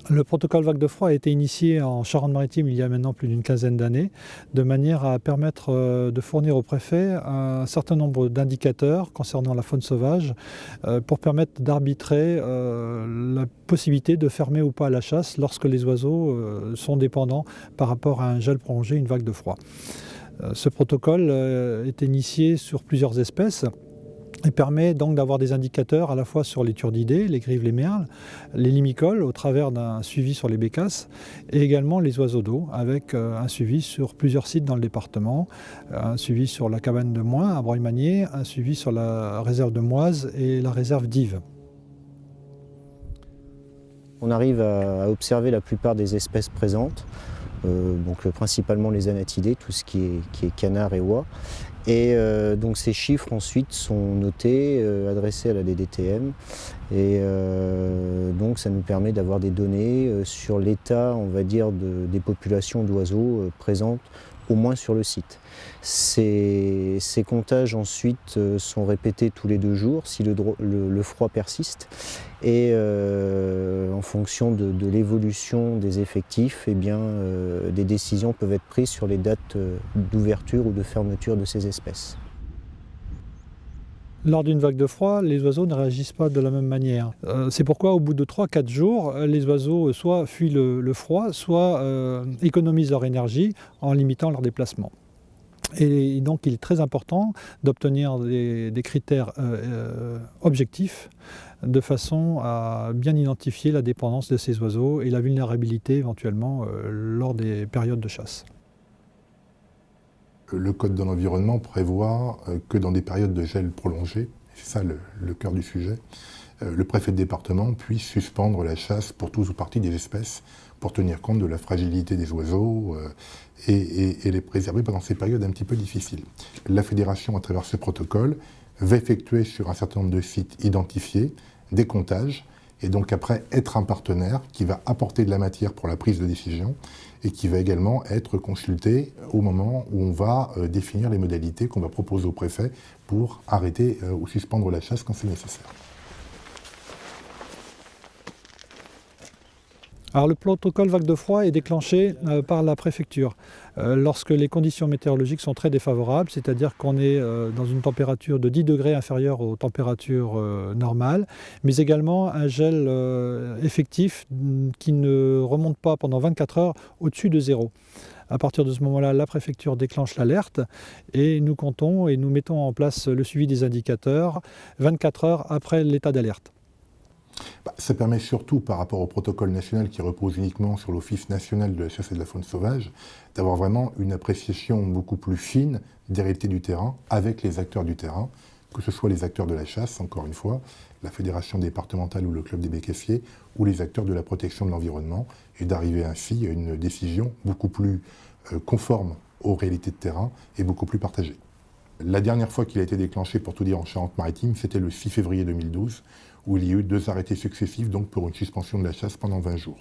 Le protocole vague de froid a été initié en Charente-Maritime il y a maintenant plus d'une quinzaine d'années, de manière à permettre de fournir au préfet un certain nombre d'indicateurs concernant la faune sauvage pour permettre d'arbitrer la possibilité de fermer ou pas la chasse lorsque les oiseaux sont dépendants par rapport à un gel prolongé, une vague de froid. Ce protocole est initié sur plusieurs espèces. Il permet donc d'avoir des indicateurs à la fois sur les turdidés, les grives, les merles, les limicoles au travers d'un suivi sur les bécasses et également les oiseaux d'eau avec un suivi sur plusieurs sites dans le département, un suivi sur la cabane de Moin à Breuil-Magnier, un suivi sur la réserve de Moise et la réserve d'Yves. On arrive à observer la plupart des espèces présentes, donc principalement les anatidés, tout ce qui est canard et oie. Et donc ces chiffres ensuite sont notés, adressés à la DDTM et donc ça nous permet d'avoir des données sur l'état, on va dire, des populations d'oiseaux présentes au moins sur le site. Ces comptages ensuite sont répétés tous les 2 jours si le froid persiste et en fonction de l'évolution des effectifs, eh bien, des décisions peuvent être prises sur les dates d'ouverture ou de fermeture de ces espèces. Lors d'une vague de froid, les oiseaux ne réagissent pas de la même manière. C'est pourquoi au bout de 3-4 jours, les oiseaux soit fuient le froid, soit économisent leur énergie en limitant leur déplacement. Et donc il est très important d'obtenir des critères objectifs de façon à bien identifier la dépendance de ces oiseaux et la vulnérabilité éventuellement lors des périodes de chasse. Le Code de l'environnement prévoit que dans des périodes de gel prolongé, c'est ça le cœur du sujet, le préfet de département puisse suspendre la chasse pour tous ou partie des espèces pour tenir compte de la fragilité des oiseaux et les préserver pendant ces périodes un petit peu difficiles. La fédération, à travers ce protocole, va effectuer sur un certain nombre de sites identifiés des comptages et donc après être un partenaire qui va apporter de la matière pour la prise de décision et qui va également être consulté au moment où on va définir les modalités qu'on va proposer au préfet pour arrêter ou suspendre la chasse quand c'est nécessaire. Alors le protocole vague de froid est déclenché par la préfecture lorsque les conditions météorologiques sont très défavorables, c'est-à-dire qu'on est dans une température de 10 degrés inférieure aux températures normales, mais également un gel effectif qui ne remonte pas pendant 24 heures au-dessus de 0. À partir de ce moment-là, la préfecture déclenche l'alerte et nous comptons et nous mettons en place le suivi des indicateurs 24 heures après l'état d'alerte. Ça permet surtout, par rapport au protocole national qui repose uniquement sur l'Office national de la chasse et de la faune sauvage, d'avoir vraiment une appréciation beaucoup plus fine des réalités du terrain avec les acteurs du terrain, que ce soit les acteurs de la chasse, encore une fois, la fédération départementale ou le club des bécassiers, ou les acteurs de la protection de l'environnement, et d'arriver ainsi à une décision beaucoup plus conforme aux réalités de terrain et beaucoup plus partagée. La dernière fois qu'il a été déclenché, pour tout dire, en Charente-Maritime, c'était le 6 février 2012, où il y a eu 2 arrêtés successifs donc pour une suspension de la chasse pendant 20 jours.